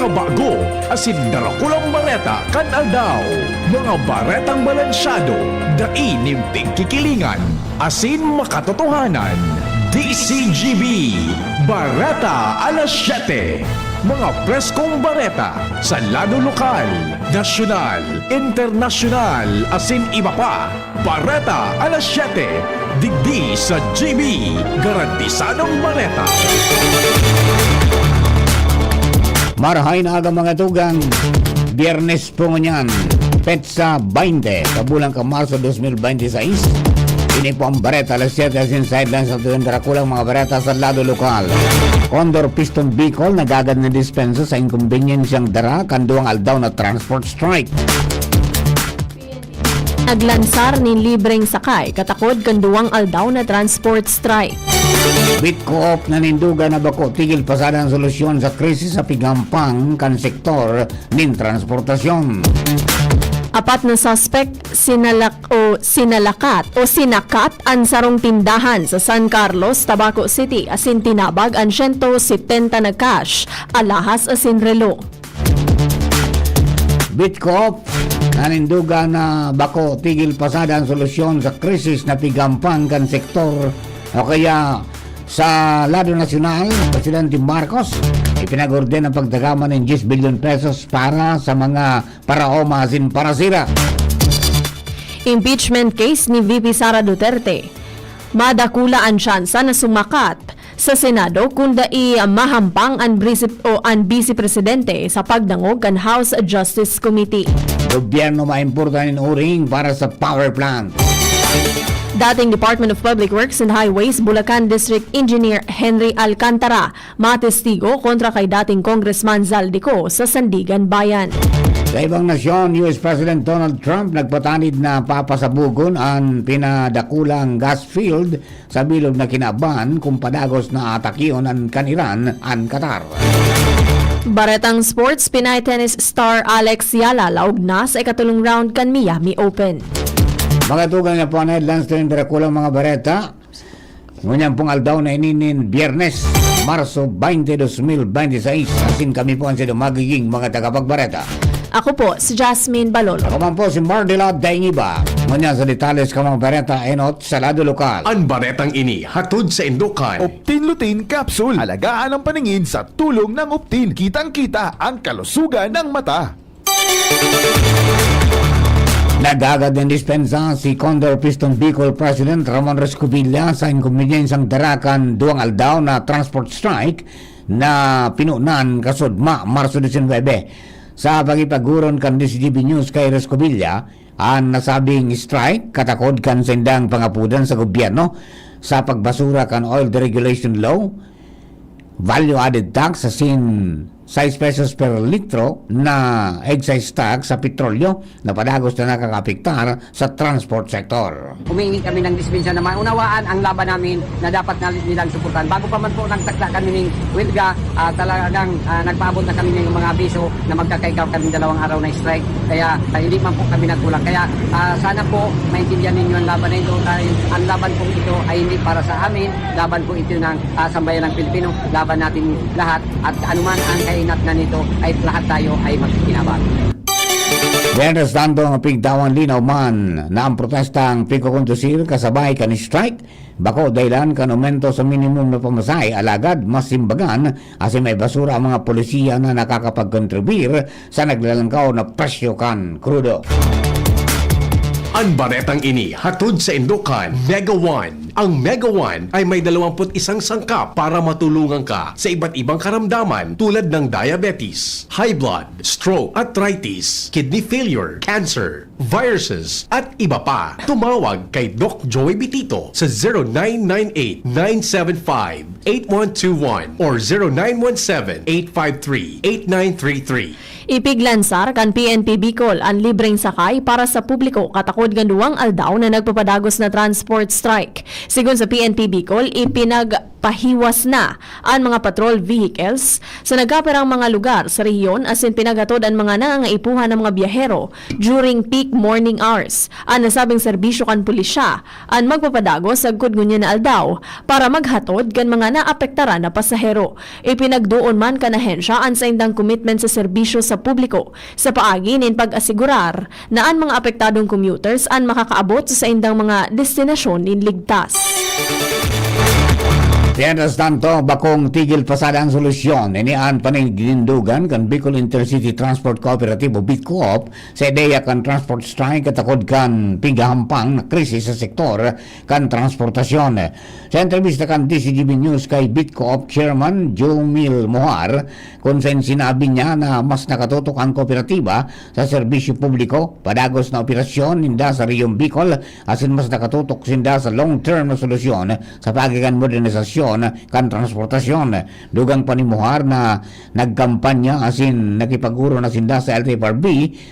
mga bago, asin darakulang bareta kan aldaw. Mga baretang balansyado, dainim tigkikilingan, asin makatotohanan. DCGB, Bareta alas 7. Mga preskong bareta sa lado lokal, nasyonal, internasyonal, asin iba pa. Bareta alas 7. Digdi sa GB, garantisadong bareta. Marahay na aga mga tugang, Biyernes po ngunyan, Petsa 20, kabulang ka Marso 2026. Ini po ang Bareta alas 7 asin sidelines at tuwing darakulang mga bareta sa lado lokal. Condor Piston Bicol nagagad na dispensa sa inconvenienceng dara kanduang aldaw na transport strike. Naglansar ni libreng sakay katakod kanduang aldaw na transport strike. Bitcoop na ninduga na bako tigil pasada ang solusyon sa krisis sa pigampang kan sektor nin transportasyon. Apat na suspect sinalakat ang sarong tindahan sa San Carlos, Tabaco City asin tinabag ang 170 na cash, alahas asin relo. Bitcoop naninduga na bako tigil pasada ang solusyon sa krisis na pigampang kan sektor o kaya sa lado nasyonal, Presidente Marcos ipinag-orden ang pagdagama ng 10 billion pesos para sa mga paraoma asin parasira. Impeachment case ni VP Sara Duterte. Madakula ang tsansa na sumakat sa Senado kung dai mahampang ang Vice Presidente sa pagdangog kan House Justice Committee. Gobyerno maimportan ng uring para sa power plant. Dating Department of Public Works and Highways Bulacan District Engineer Henry Alcantara matestigo kontra kay dating Congressman Zaldico sa Sandigan Bayan. Sa ibang nasyon, US President Donald Trump nagpatanid na papasabugon ang pinadakulang gas field sa bilog na kinaban kung padagos na atakion ang kaniran ang Qatar. Baretang Sports, Pinay tennis star Alex Yala laog na sa ikatulong round kan Miami Open. Mga tugang na po ang headlines na yung darakulang mga bareta. Ngunyan pong aldaw na ininin Biyernes, Marso 20, 2026. Asin kami po ang sino magiging mga tagapagbareta. Ako po si Jasmine Balolo. Ako man po si Mardila Daingiba. Ngunyan sa detalles ka mga bareta enot sa lado lokal. Ang baretang ini hatod sa Indokan. Optin Lutein Capsule. Alagaan ang paningin sa tulong ng Optin. Kitang-kita ang kalusugan ng mata. Nagagad ng dispensa si Condor Piston Bicol President Ramon Rescobilla sa inconvenienceng darakan duwang aldaw na transport strike na pinunan kasudma Marso 19. Sa pagipaguron kan DCGB News kay Rescobilla, ang nasabing strike katakod kan sendang pangapudan sa gobyerno sa pagbasura kan oil deregulation law, value added tax sa 6 pesos per litro na excise tax sa petrolyo na padagos na nakakapiktar sa transport sector. Humingi kami ng dispensa na maunawaan ang laban namin na dapat nilang suportan. Bago pa man po nang takda kami ng Wilga, talagang nagpaabot na kami ng mga abiso na magkakaikaw kami 2 araw na strike. Kaya hindi man po kami nagkulang. Kaya sana po maintindihan ninyo ang laban na ito. Ang laban po ito ay hindi para sa amin. Laban po ito ng sambayan ng Pilipino. Laban natin lahat at anuman ang kainat na nito ay lahat tayo ay magkikinabang. Biyernes tanto ang pigdawang linaw man na ang protestang pigkukondusir kasabay kan strike bako dahilan kan aumento sa minimum na pamasahe alagad mas simbagan asi may basura ang mga polisiya na nakakapag-contribute sa naglalangkaw na presyo kan krudo. Ang baretang ini hatod sa Indokan, Mega One. Ang Mega One ay may 21 sangkap para matulungan ka sa iba't ibang karamdaman tulad ng diabetes, high blood, stroke, arthritis, kidney failure, cancer, viruses, at iba pa. Tumawag kay Doc Joey Bitito sa 0998-975-8121 or 0917-853-8933. Ipiglansar kan PNP Bicol ang libreng sakay para sa publiko katakod ganduang aldaw na nagpapadagos na transport strike. Sigon sa PNP Bicol, pahiwas na ang mga patrol vehicles sa nagaperang mga lugar sa rehiyon asin pinagatod ang mga nangangaipuhan ng mga biyahero during peak morning hours. Ang nasabing serbisyo kan pulisya ang magpapadagos sa kudngunya na aldaw para maghatod kan mga naapektaran na pasahero. Ipinagduon man kan ahensya ang sa indang commitment sa serbisyo sa publiko sa paagi nin pag-asigurar na ang mga apektadong commuters ang makakaabot sa indang mga destinasyon nin ligtas. Mientras tanto, bakong tigil pasada ang solusyon inian paningindugan kan Bicol Intercity Transport Cooperative o BITCOOP sa ideya kan transport strike katakod kan pigahampang na krisis sa sektor kan transportasyon. Sa entrevista kan DCGB News kay BITCOOP Chairman Jomil Mohar kung saan sinabi niya na mas nakatutok ang kooperatiba sa serbisyo publiko, padagos na operasyon ninda sa Riyong Bicol asin mas nakatutok sinda sa long-term na solusyon sa pagigan modernisasyon kan transportasyon. Dugang panimuhar na nagkampanya asin nakipaguro na sinda sa LTFRB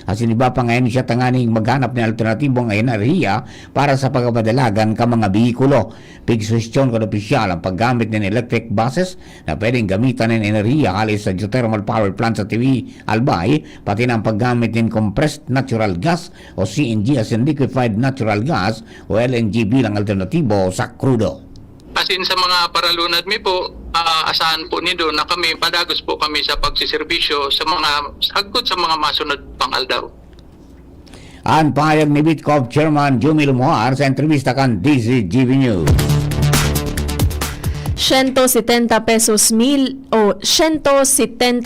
asin iba pa ngayon siya tanganing maghanap ng alternatibong enerhiya para sa pagpapadalagan ka mga bihikulo. Pigsusyon kan opisyal ang paggamit ng electric buses na pwedeng gamitan ng enerhiya halis sa geothermal power plant sa TV Albay, pati ng paggamit ng compressed natural gas o CNG asin liquefied natural gas o LNG bilang alternatibo sa krudo. Asin sa mga paralunad mi po, asahan po nido na kami, padagos po kami sa pagsiservisyo sa mga hagkot sa mga masunod pang aldaw. Ang pahayag ni BITCOOP Chairman Jomil Mohar sa entrevista kan DCGB News. 170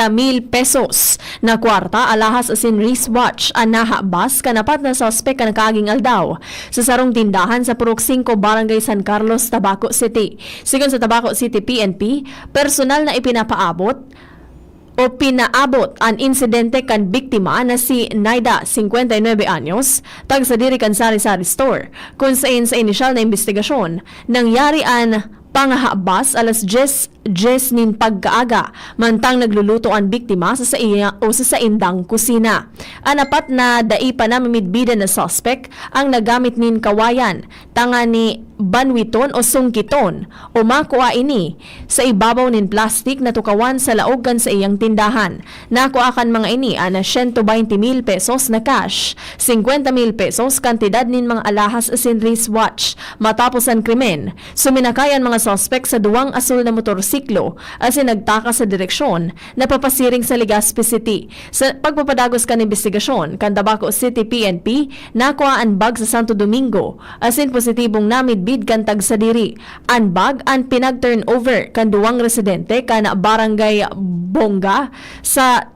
mil pesos na kwarta alahas asin wristwatch ang nahabas kanapat na suspect ka nakaging aldaw sa sarong tindahan sa Purok 5 Barangay San Carlos, Tabaco City. Sigon sa Tabaco City PNP, personal na ipinapaabot o pinaabot ang insidente kan biktima na si Naida, 59 anyos, tag sa diri kan sari-sari store, kung sa inisyal na investigasyon, nangyari ang pangahabas alas 10 nin pagkaaga mantang nagluluto ang biktima sa iya o sa indang kusina. Anapat na daipa na mamidbida na suspect ang nagamit nin kawayan tanga ni banwiton o sungkiton o makuha ini sa ibabaw nin plastic na tukawan sa laogan sa iyang tindahan. Nakuha kan mga ini ana 120,000 pesos na cash, 50,000 pesos kantidad nin mga alahas asin wristwatch. Matapos ang krimen, suminakayan mga suspect sa duwang asul na motorsiklo asin nagtaka sa direksyon na papasiring sa Legazpi City. Sa pagpapadagos kan investigasyon kan Tabaco City PNP, nakuha ang bag sa Santo Domingo asin positibong namidbid kan tag sa diri. Ang bag ang pinag-turnover kan duwang residente kan Barangay Bonga sa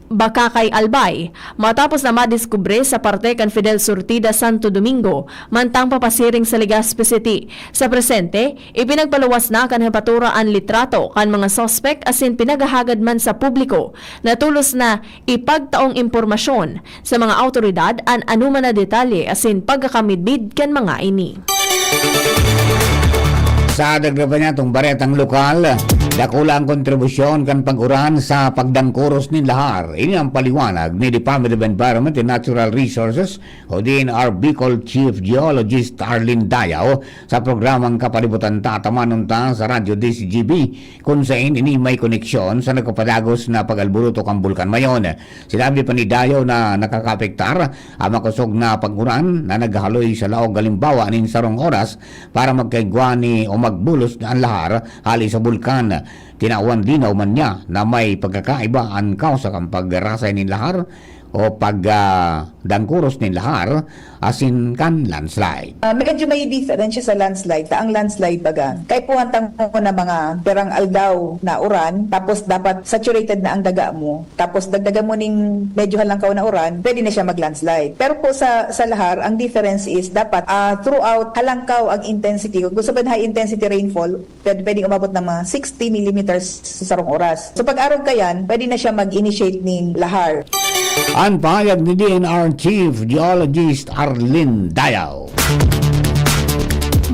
Bakakay Albay matapos na madiskubre sa parte kan Fidel Surtida Santo Domingo mantang papasiring sa Legazpi City. Sa presente, ipinagpaluwas na kan hepatura ang litrato kan mga suspect asin pinagahagad man sa publiko na tulos na ipagtaong impormasyon sa mga autoridad an anuman na detalye asin pagkakamidbid kan mga ini. Sa dagdagan niya itong baretang lokal, dakula ang kontribusyon kan pag-uran sa pagdangkuros ni lahar. Ini ang paliwanag ni Department of Environment and Natural Resources o DNR Bicol Chief Geologist Arlene Dayao sa programang Kapalibutan Tatamanunta sa Radyo DCGB kung saan ini may koneksyon sa nagkapadagos na pag-alburuto kang Bulkan Mayon. Sinabi pa ni Dayao na nakakapektar ang makusog na pag-uran na naghaloy sa laog galimbawa nin sarong oras para magkaigwa ni o magbulos na ang lahar hali sa bulkan. Tinawan linaw man niya na may pagkakaiba ang kausa kang pagrasay ni lahar o pagdangkuros ni lahar asin kan landslide. Medyo may difference siya sa landslide. Ang landslide baga, kay puhantang mo na mga perang aldaw na uran, tapos dapat saturated na ang daga mo, tapos dagdagan mo ning medyo halangkaw na uran, pwede na siya mag-landslide. Pero po sa lahar, ang difference is dapat throughout halangkaw ang intensity. Kung gusto ba high intensity rainfall, pwedeng umabot ng mga 60 millimeters sa sarong oras. So pag-araw ka yan, pwede na siya mag-initiate ning lahar. Ang pahayag ni DNR Chief Geologist Arlene Dayao.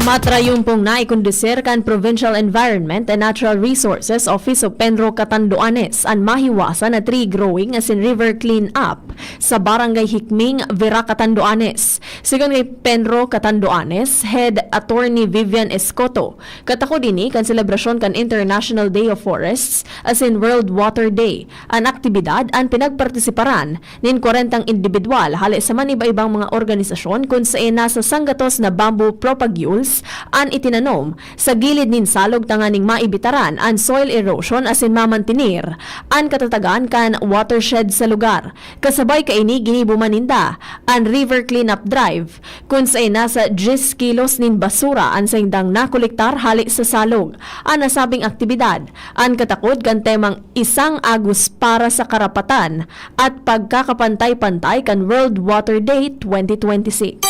Matrayumpong na ikondusir kan Provincial Environment and Natural Resources Office of Penro Catanduanes ang mahiwasan na tree growing as in river clean up sa Barangay Hikming, Vera, Catanduanes. Sigon kay Penro Catanduanes, Head Attorney Vivian Escoto, katako dini kan selebrasyon kan International Day of Forests as in World Water Day. Ang aktibidad ang pinagpartisiparan nin 40 individual hali sa maniba-ibang mga organisasyon kung saan nasa sanggatos na bamboo propagules an itinanom sa gilid nin salog tanganing maibitaran an soil erosion asin mamantinir an katatagan kan watershed sa lugar. Kasabay kaini ginibumaninda an river cleanup drive kung sa nasa 10 kilos nin basura an saindang nakolektar hali sa salog. An nasabing aktibidad an katakod kan temang isang Agus para sa karapatan at pagkakapantay-pantay kan World Water Day 2026.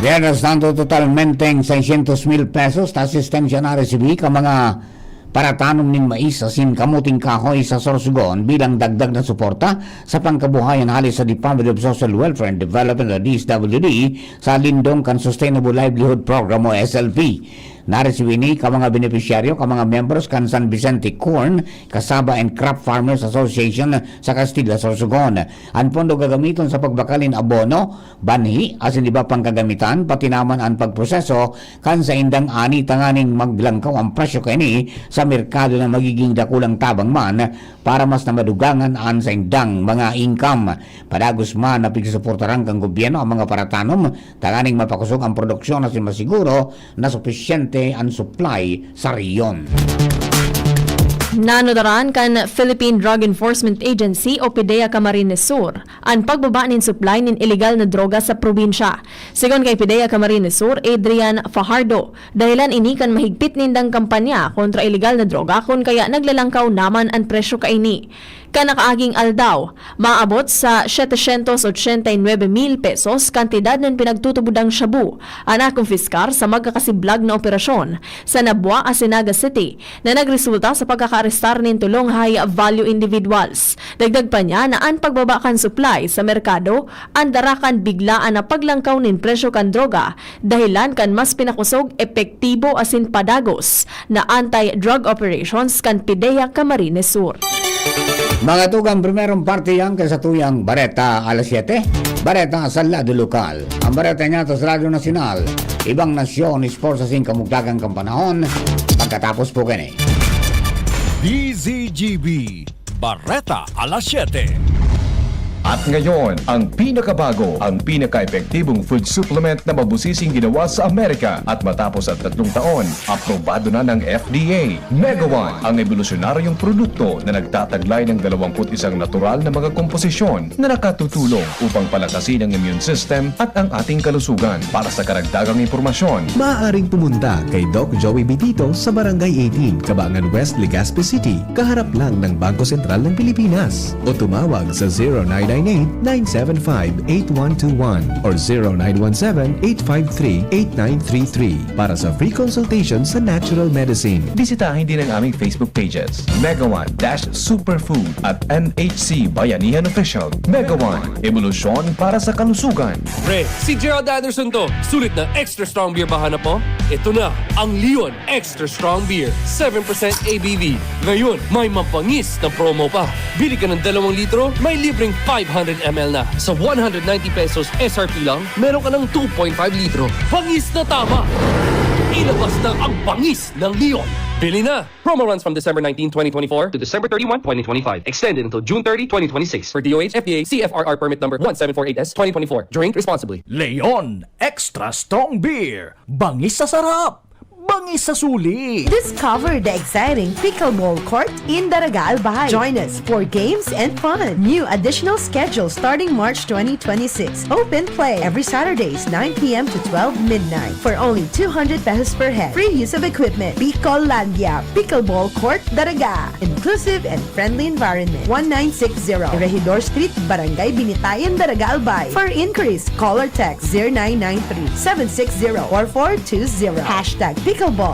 Viernes tanto totalmente 600,000 pesos na asistensya na resibi ka mga paratanom ning mais asin kamuting kahoy sa Sorsogon bilang dagdag na suporta sa pangkabuhayan halis sa Department of Social Welfare and Development o DSWD sa Lindong kan Sustainable Livelihood Program o SLP. Naresibi ni ka mga benepisyaryo ka mga members kan San Vicente Corn, Kasaba and Crop Farmers Association sa Castilla, Sorsogon. Ang pondo gagamiton sa pagbakalin abono, banhi, asin iba pang kagamitan, pati naman ang pagproseso kan sa indang ani tanganing maglangkaw ang presyo kani sa merkado na magiging dakulang tabang man para mas na madugangan an sa indang mga income. Padagos man na pigsuportarang kang gobyerno ang mga paratanom, tanganing mapakusog ang produksyon asin masiguro na sufisyente ang supply sa riyon. Nanodaran kan Philippine Drug Enforcement Agency o PDEA Camarines Sur ang pagbaba nin supply nin illegal na droga sa probinsya. Sigon kay PDEA Camarines Sur, Adrian Fajardo, dahilan ini kan mahigpit nindang kampanya kontra illegal na droga kung kaya naglalangkaw naman ang presyo kaini. Kanakaaging aldaw, maabot sa 789,000 pesos kantidad ng pinagtutubudang shabu ang nakumpiskar sa magkakasiblag na operasyon sa Nabua, Asinaga City na nagresulta sa pagkakaarestar ng tulong high value individuals. Dagdag pa niya na ang pagbaba kan supply sa merkado ang darakan biglaan na paglangkaw nin presyo kan droga dahilan kan mas pinakusog epektibo asin padagos na anti-drug operations kan PDEA Camarines Sur. Mga tugang primerong parte yan kasatuyang Bareta alas 7, Bareta sa lado lokal. Ang Bareta niya sa Radyo Nacional, ibang nasyon, sports asing kamugdagang kampanahon, pagkatapos po kani. DZGB Bareta alas 7. At ngayon, ang pinakabago, ang pinaka-epektibong food supplement na mabusising ginawa sa Amerika at matapos at 3 taon, aprobado na ng FDA. Mega One, ang evolusyonaryong produkto na nagtataglay ng 21 natural na mga komposisyon na nakatutulong upang palakasin ang immune system at ang ating kalusugan. Para sa karagdagang impormasyon, maaaring pumunta kay Doc Joey Bitito sa Barangay 18, Cabangan West, Legazpi City, kaharap lang ng Bangko Sentral ng Pilipinas. O tumawag sa 0998-975-8121 or 0917-853-8933 para sa free consultation sa natural medicine. bisitahin din ang aming Facebook pages, Mega One-Superfood at NHC Bayanihan Official. Mega One, evolusyon para sa kalusugan. Pre, si Gerald Anderson to. Sulit na extra strong beer ba hanap mo? Ito na, ang Leon Extra Strong Beer. 7% ABV. Ngayon, may mapangis na promo pa. Bili ka ng 2 litro, may libreng 500 ml na. Sa 190 pesos SRP lang, meron ka ng 2.5 litro. Bangis na tama! Ilabas na ang bangis ng Leon. Bili na! Promo runs from December 19, 2024 to December 31, 2025. Extended until June 30, 2026. For DOH, FDA, CFRR permit number 1748S, 2024. Drink responsibly. Leon Extra Strong Beer. Bangis sa sarap! Bangis sa suli! Discover the exciting pickleball court in Daraga Albay. Join us for games and fun. New additional schedule starting March 2026. Open play every Saturdays 9 p.m. to 12 midnight for only 200 pesos per head. Free use of equipment. Bicollandia Pickleball Court Daraga. Inclusive and friendly environment. 1960 Regidor Street, Barangay Binitayan, Daraga Albay. For inquiries, call or text 0993-760-4420. Hashtag Pickleball.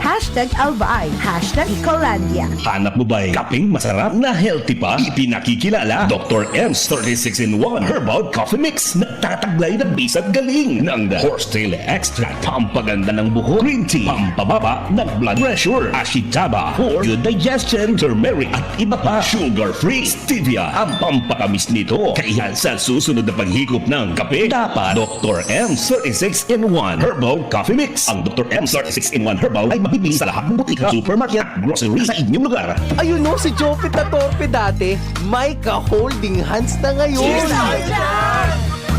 #Albay. #Ecolandia. Hanap mo ba'y kapeng masarap na healthy pa? Ipinakikilala Dr. M's 36-in-1 Herbal Coffee Mix. Nagtataglay ng bisat galing ng The Horsetail Extract. Pampaganda ng buhok. Green tea. Pampababa ng blood pressure. Ashitaba for good digestion. Turmeric at iba pa. Sugar-free. Stevia ang pampatamis nito. Kaya sa susunod na paghigop ng kape, dapat Dr. M's 36-in-1 Herbal Coffee Mix. Ang Dr. M's 36-in-1 Herbal ay mabibili sa lahat ng butika, supermarket, grocery sa inyong lugar. Ayun no, si Jopit na torpe dati, may ka-holding hands na ngayon.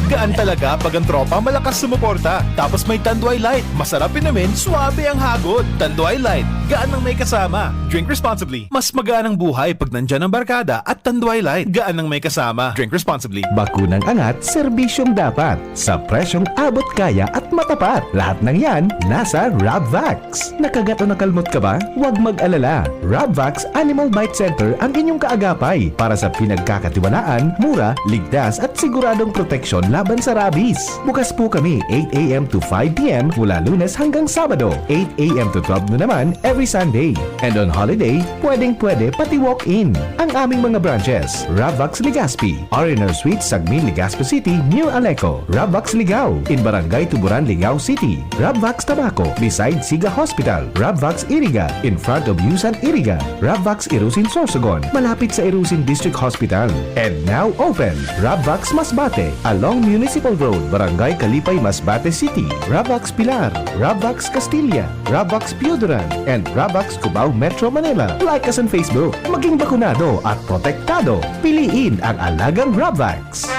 Gaan talaga pag ang tropa malakas sumuporta. Tapos may Tanduay Light. Masarap inumin, suwabe ang hagod. Tanduay Light, gaan ng may kasama. Drink responsibly. Mas magaan ang buhay pag nandyan ang barkada at Tanduay Light. Gaan ng may kasama. Drink responsibly. Bakunang angat, serbisyong dapat. Sa presyong abot kaya at matapat. Lahat ng yan, nasa Rabvax. Nakagat o nakalmot ka ba? Huwag mag-alala. Rabvax Animal Bite Center ang inyong kaagapay para sa pinagkakatiwalaan, mura, ligtas at siguradong proteksyon laban sa rabies. Bukas po kami 8 a.m. to 5 p.m. mula Lunes hanggang Sabado, 8 a.m. to 12 noon naman every Sunday. And on holiday, pwedeng-pwede pati walk-in. Ang aming mga branches, Rabvax Legazpi, Ariner Suites, Sagmin, Legazpi City, New Aleco, Rabvax Ligao, in Barangay Tuburan, Ligao City, Rabvax Tabaco, beside Siga Hospital, Rabvax Iriga, in front of Yusan Iriga, Rabvax Irusin Sorsogon, malapit sa Irusin District Hospital. And now open, Rabvax Masbate, along Municipal Road, Barangay Kalipay, Masbate City, Rabvax Pilar, Rabvax Castilla, Rabvax Pioduran, and Rabvax Cubao Metro Manila. Like us on Facebook. Maging bakunado at protektado. Piliin ang alagang Rabvax.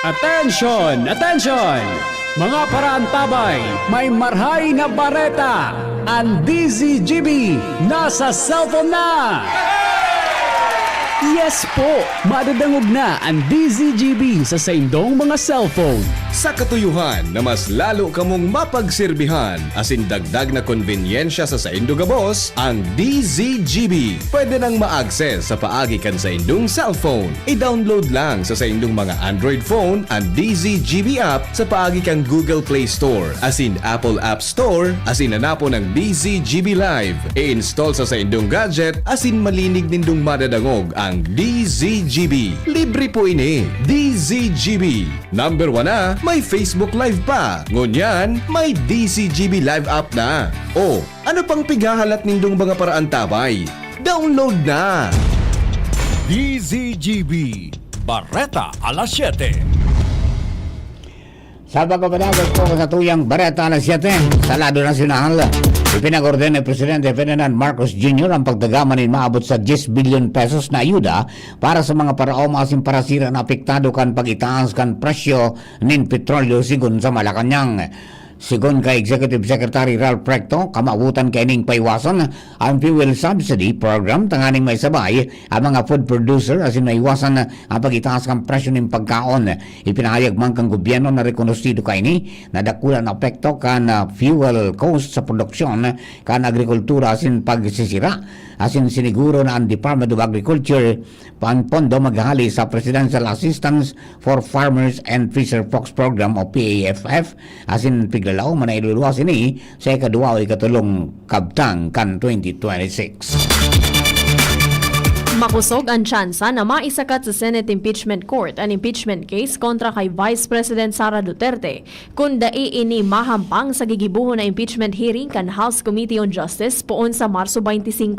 Attention! Attention! Mga paraantabay, may marhay na bareta. Ang DZGB nasa cellphone na! Yes po! Madadangog na ang DZGB sa saindong mga cellphone. Sa katuyuhan na mas lalo kamong mapagserbihan, asin dagdag na konvenyensya sa saindong gabos, ang DZGB. Pwede nang ma-access sa paagi kan sa indong cellphone. I-download lang sa saindong mga Android phone ang DZGB app sa paagi kan Google Play Store, asin Apple App Store, asin hanapo ng DZGB Live. I-install sa saindong gadget, asin malinig nindong madadangog ang DZGB. Libre po ini. DZGB. Number 1 na, may Facebook Live pa. Ngunyan, may DZGB Live app na. O, ano pang pighahalat nindong mga paraan tabay? Download na! DZGB. Barreta alas 7. Sa pagpapadagos po sa tuyang Bareta alas 7, sa lado nasyonal, ipinag-orden ni Presidente Ferdinand Marcos Jr. ang pagdagamanin maabot sa 10 billion pesos na ayuda para sa mga paraong asin parasira na apektado kan pag-itaas kan presyo nin petrolyo sigon sa Malacanang. Sigon kay Executive Secretary Ralph Recto, kamautan kay ning paiwasan ang fuel subsidy program tanganing may sabay ang mga food producer asin maiwasan ang pag-itaas kan presyo ning pagkaon. Ipinahayag man kang gobyerno na rekonosido kay ni na dakulan apekto kan fuel cost sa produksyon kan agrikultura asin pagsisira asin siniguro na ang Department of Agriculture ang pondo maghali sa Presidential Assistance for Farmers and Fisher Folks Program o PAFF asin piglalaw manailuluwas ini sa ikaduwa o ikatulong kabtang kan 2026. Makusog ang tsansa na maisakat sa Senate Impeachment Court ang impeachment case kontra kay Vice President Sara Duterte kung ini mahampang sa gigibuhon na impeachment hearing kan House Committee on Justice poon sa Marso 25.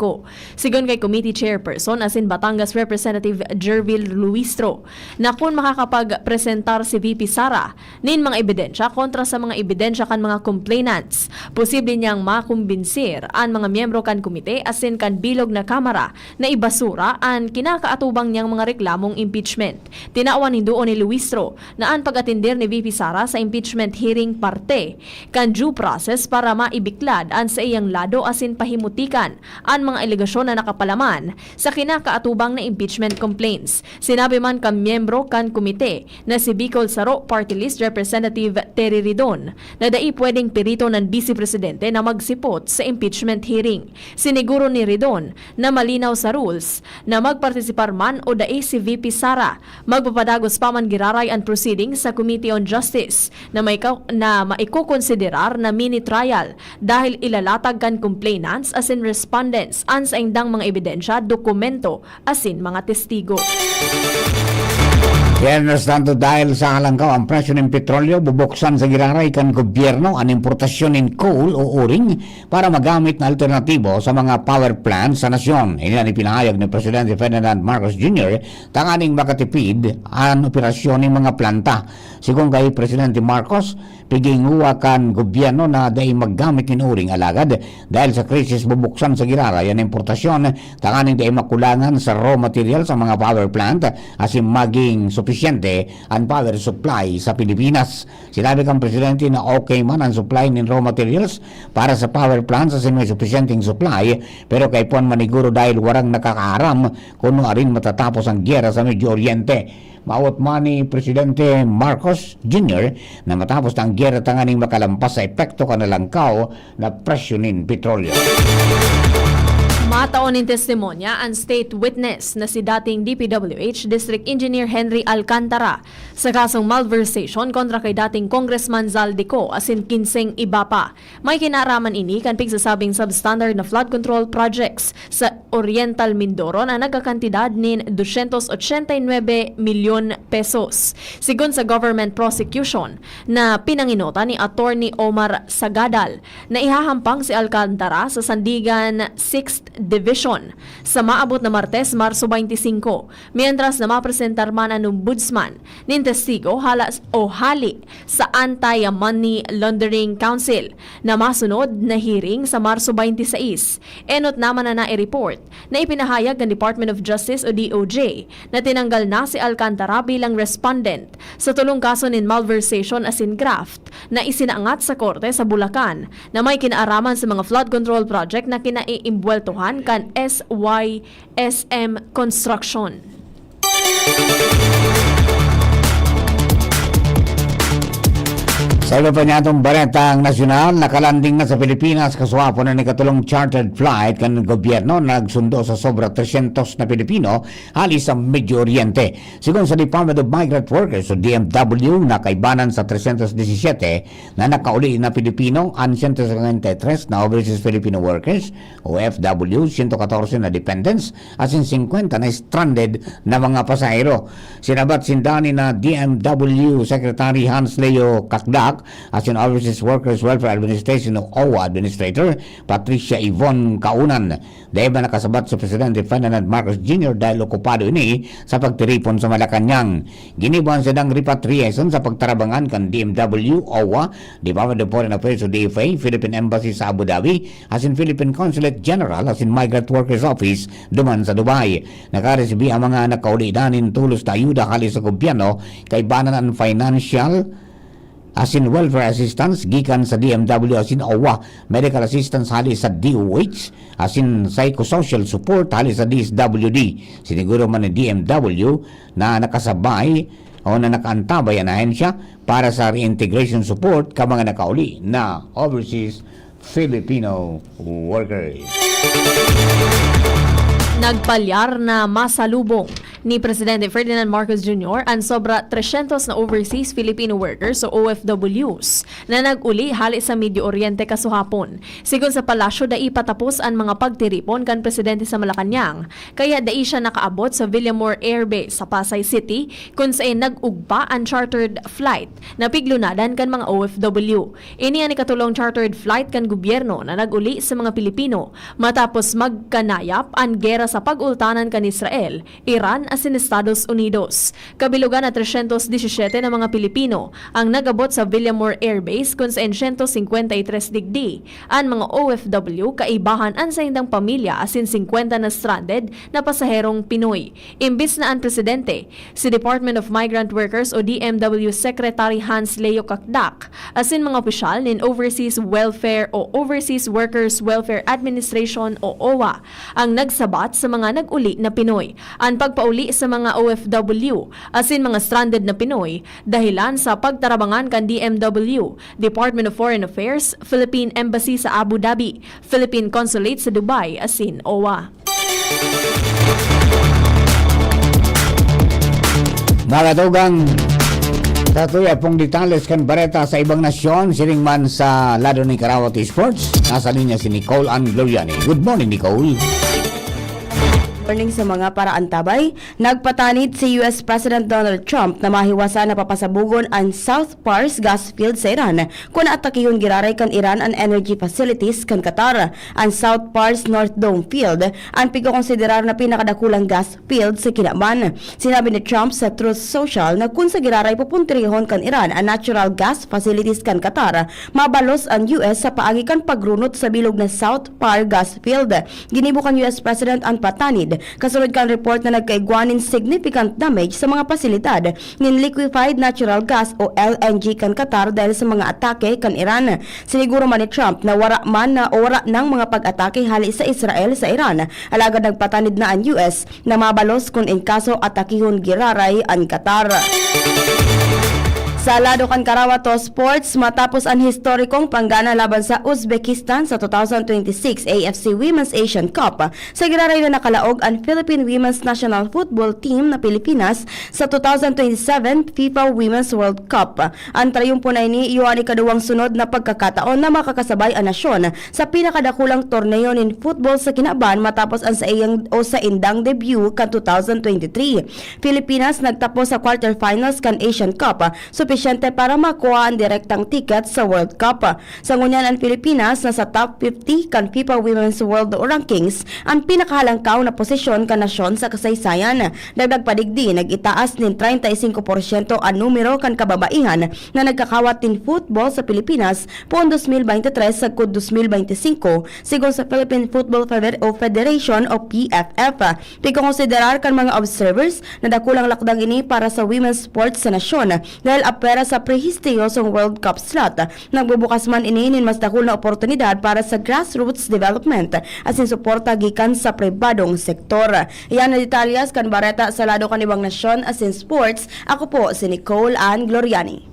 Sigon kay Committee Chairperson asin Batangas Representative Jervil Luistro na kung makakapag-presentar si VP Sara nin mga ebidensya kontra sa mga ebidensya kan mga complainants, posible niyang makumbinsir ang mga miyembro kan komite asin kan bilog na kamara na ibasura ang kinakaatubang niyang mga reklamong impeachment. Tinawan hinduon ni Luistro na ang pag-atindir ni VP Sara sa impeachment hearing parte kan due process para maibiklad ang sa iyang lado asin pahimutikan ang mga alegasyon na nakapalaman sa kinakaatubang na impeachment complaints. Sinabi man kan miyembro kan komite na si Bicol Saro Party List Representative Terry Ridon na dai pwedeng pirito ng Vice Presidente na magsipot sa impeachment hearing. Siniguro ni Ridon na malinaw sa rules na magpartisipar man o dai si VP Sara. Magpapadagos pa man giraray ang proceedings sa Committee on Justice na maikukonsiderar na mini trial dahil ilalatag kan complainants asin respondents an sa indang mga ebidensya, dokumento asin mga testigo. Yan tanto dahil sa halangkaw ang presyo ng petrolyo, bubuksan sa giraray kan gobyerno ang importasyon ng coal o uring para magamit na alternatibo sa mga power plants sa nasyon. Inilan ipinahayag ni Presidente Ferdinand Marcos Jr. tanganing makatipid ang operasyon ng mga planta. Sigon kay Presidente Marcos, piginguwa kan gobyerno na dahil maggamit ng uring alagad dahil sa krisis bubuksan sa giraray ang importasyon tanganing dahil makulangan sa raw material sa mga power plant asin maging sufisyente ang power supply sa Pilipinas. Sinabi kang Presidente na okay man ang supply ng raw materials para sa power plants asin may sufisyenteng supply pero kay puan maniguro dahil warang nakakaaram kung rin matatapos ang giyera sa Medio Oriente. Maawat man ni Presidente Marcos Jr. na matapos ang giyera tanganing makalampas sa epekto kanalangkaw na presyo ng petrolyo. Mataon ng testimonya ang state witness na si dating DPWH District Engineer Henry Alcantara sa kasong malversation kontra kay dating Congressman Zaldico asin 15 iba pa. May kinaraman ini kan pigsasabing substandard na flood control projects sa Oriental Mindoro na nagkakantidad nin 289 milyon pesos. Sigon sa government prosecution na pinanginota ni Attorney Omar Sagadal na ihahampang si Alcantara sa Sandigan 6th Division sa maabot na Martes, Marso 25, mientras na mapresentar man ang ombudsman nin testigo hali sa Anti-Money Laundering Council na masunod na hearing sa Marso 26. Enot naman na i-report na ipinahayag ng Department of Justice o DOJ na tinanggal na si Alcantara bilang respondent sa tulong kaso nin malversation asin graft na isinaangat sa korte sa Bulacan na may kinaaraman sa mga flood control project na kinaiimbweltuhan kan SYSM Construction. Sa iba pa niya itong baretang nasyonal, nakalanding na sa Pilipinas kaswapo na nikatulong chartered flight kan gobyerno nagsundo sa sobra 300 na Pilipino halis sa Medio Oriente. Sigon sa Department of Migrant Workers o DMW, nakaibanan sa 317 na nakauli na Pilipino, ang 193 na overseas Filipino workers o FW, 114 na dependents, at 50 na stranded na mga pasahero. Sinabat sindani na DMW Secretary Hans Leo Kakdak as in Overseas Workers Welfare Administration o OWA Administrator Patricia Yvonne Kaunan. Dahil ba nakasabat sa Presidente Ferdinand Marcos Jr. dahil okupado ini sa pagtiripon sa Malacanang. Ginibuan silang repatriation sa pagtarabangan kan DMW, OWA, Department of Foreign Affairs o DFA, Philippine Embassy sa Abu Dhabi, as in Philippine Consulate General, as in Migrant Workers Office duman sa Dubai. Nakaresibi ang mga nakaulidanin tulos na ayuda halis sa gobyerno kay banan ang financial as in welfare assistance gikan sa DMW as in OWA, medical assistance halis sa DOH, as in psychosocial support halis sa DSWD. Siniguro man ni DMW na nakasabay o na nakaantabay ang ahensya para sa reintegration support ka mga nakauli na overseas Filipino workers. Nagpalyar na masalubong ni Presidente Ferdinand Marcos Jr. ang sobra 300 na overseas Filipino workers o OFWs na nag-uli hali sa Medio Oriente kasuhapon. Sigon sa palasyo, dai patapos ang mga pagtiripon kan Presidente sa Malacanang, kaya dai siya nakaabot sa Villamor Air Base sa Pasay City kung saan nag-ugpa ang chartered flight na piglunadan kan mga OFW. Ini ang ikatulong chartered flight kan gobyerno na nag-uli sa mga Pilipino matapos magkanayap ang gera sa pag-ultanan kan Israel, Iran asin Estados Unidos. Kabilugan na 317 na mga Pilipino ang nagabot sa Villamor Air Base kung saan 153 digdi. Ang mga OFW kaibahan ang sa indang pamilya asin 50 na stranded na pasaherong Pinoy. Imbis na ang Presidente, si Department of Migrant Workers o DMW Secretary Hans Leo Kakdak asin mga opisyal nin Overseas Welfare o Overseas Workers Welfare Administration o OWA ang nagsabat sa mga nag-uli na Pinoy. Ang pagpauli sa mga OFW asin mga stranded na Pinoy dahilan sa pagtarabangan kan DMW, Department of Foreign Affairs, Philippine Embassy sa Abu Dhabi, Philippine Consulate sa Dubai asin OWA. Nakatugang sa tuya pong detalles kan bareta sa ibang nasyon, siring man sa lado ni Karawati Sports. Nasa linya si Nicole Ann Gloriani. Good morning, Nicole. Morning sa mga paraantabay, nagpatanid si US President Donald Trump na mahiwasan na papasabugon ang South Pars gas field sa Iran kung naatakiyon giraray kan Iran ang energy facilities kan Qatar. Ang South Pars North Dome field ang pagkakonsiderar na pinakadakulang gas field sa kinaman. Sinabi ni Trump sa Truth Social na kung sa giraray pupuntirihon kan Iran ang natural gas facilities kan Qatar, mabalos ang US sa paagi kan pagrunot sa bilog na South Pars gas field. Ginibo kan US President ang patanid kasunod kan report na nagkaigwanin significant damage sa mga pasilidad ng liquefied natural gas o LNG kan Qatar dahil sa mga atake kan Iran. Siniguro man ni Trump na wara ng mga pag-atake hali sa Israel sa Iran. Alagad nagpatanid na ang US na mabalos kung in kaso atakihon giraray ang Qatar. Sa lado kan Karawato Sports, matapos ang historikong panggana laban sa Uzbekistan sa 2026 AFC Women's Asian Cup, sa giraray na nakalaog ang Philippine Women's National Football Team na Pilipinas sa 2027 FIFA Women's World Cup. Ang trayumpo na ini iyon ikaduwang sunod na pagkakataon na makakasabay ang nasyon sa pinakadakulang torneo ng football sa kinaban matapos ang sa indang debut kan 2023. Pilipinas nagtapos sa quarterfinals kan Asian Cup, supisyente para makuha ang direktang ticket sa World Cup. Sa ngunyan ang Pilipinas nasa top 50 kan FIFA Women's World Rankings, ang pinakahalangkaw na posisyon kan nasyon sa kasaysayan. Dagdag padigdi, nag-itaas nin 35% ang numero kan kababaihan na nagkakawat tin football sa Pilipinas poong 2023 sa 2025 sigon sa Philippine Football Federation o PFF. Pagkonsiderar kan mga observers na dakulang lakdang ini para sa women's sports sa nasyon dahil apera sa prehistiyosong World Cup slot. Nagbubukas man ini nin mas dakul na oportunidad para sa grassroots development asin suporta gikan sa pribadong sektor. Iyan na detalyas kan bareta sa lado kan ibang nasyon asin sports. Ako po si Nicole Ann Gloriani.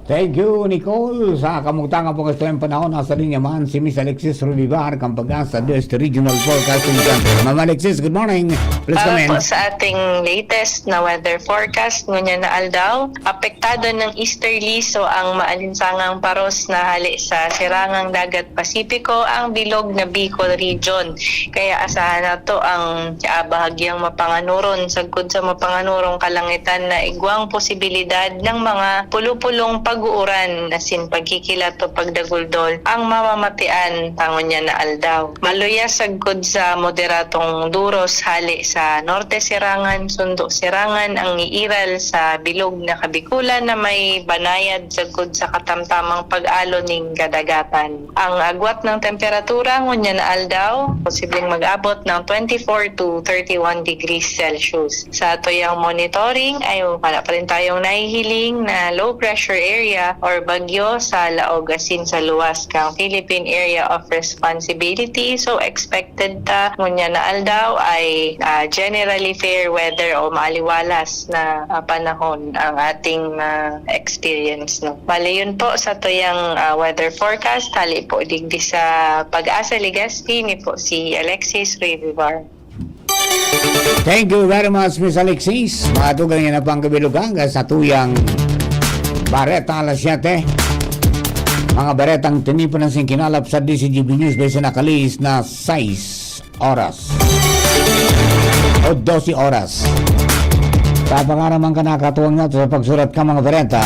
Thank you, Nicole. Sa kamutangan po gusto yung panahon, nasa linya man si Miss Alexis Rubivar, Kampag-Asa, West Regional Forecasting Center. Ma'am Alexis, good morning. Please come in. Po sa ating latest na weather forecast, ngunya na aldaw, apektado ng easterly so ang maalinsangang paros na hali sa sirangang dagat Pasipiko ang bilog na Bicol region. Kaya asahan na to ang bahagyang mapanganuron sagkod sa mapanganurong kalangitan na igwang posibilidad ng mga pulupulong pag-uuran asin pagkikilat o pagdaguldol ang mamamatian tangon niya na aldaw. Maluya sagkod sa moderatong duros hali sa norte sirangan, sundo sirangan ang iiral sa bilog na kabikulan na may banayad sagkod sa katamtamang pag-alo ning kadagatan. Ang agwat ng temperatura ngunya na aldaw, posibleng mag-abot ng 24 to 31 degrees Celsius. Sa tuyang monitoring ay wala pa rin tayong nahihiling na low pressure area or bagyo sa laog asin sa luwas kang Philippine Area of Responsibility. So expected ngunya na aldaw ay generally fair weather o maaliwalas na panahon ang ating experience. No? Bali yun po sa tuyang weather forecast. Hali po digdi sa Pag-asa Legazpi ni po si Alexis Rubivar. Thank you very much, Miss Alexis. Matugang yan na pang kabilugang sa tuyang bareta alas 7. Mga baretang tinipan ng singkinalap sa DCGB News base na nakalis na 6 oras o 12 oras. Sa pangaramang ka nakatuwang nato sa pagsurat ka mga bareta,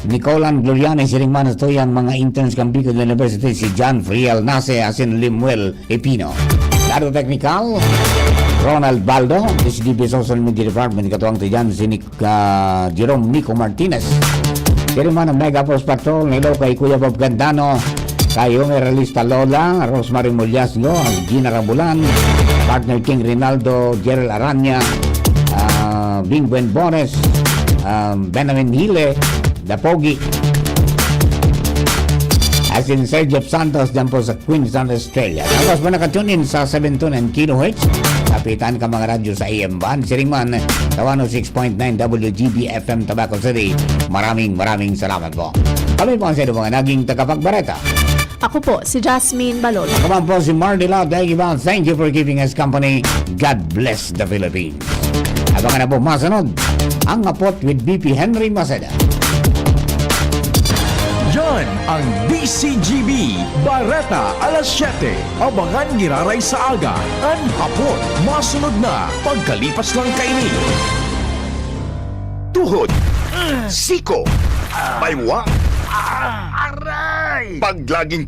Nicole Ann Gloriani, siring man ito yung mga interns kang Bicol University, si John Friel Nase, asin Limuel Epino. Lado Technical, Ronald Baldo, DCGB Social Media Department, katuwang tiyan si Jerome Nico Martinez. Siring man ang Mega Force Patrol, nilo kay Kuya Bob Gandano, kayo may realista Lola, Rosemary Mulyasgo, Gina Rabulan, partner King Rinaldo, Gerald Aranya, Bing Buen Bones, Benjamin Hile, Dapogi, as in Sergio Santos dyan po sa Queensland, Australia. Tapos mo nakatunin sa 729 kHz, kapitan ka mga radyo sa AM band, siring man sa 106.9 WGB FM Tabaco City. Maraming salamat po. Kami po ang sa mga naging tagapagbareta. Ako po, si Jasmine Balol. Ako po si Mardila. Thank you for keeping us company. God bless the Philippines. Abangan na po masunod ang Apot with BP Henry Masada. Yan ang DCGB Barata alas 7. Abangan giraray sa aga. An hapon, masunod na pagkalipas lang kaini. Tuhod, siko, baywa, aray, paglaging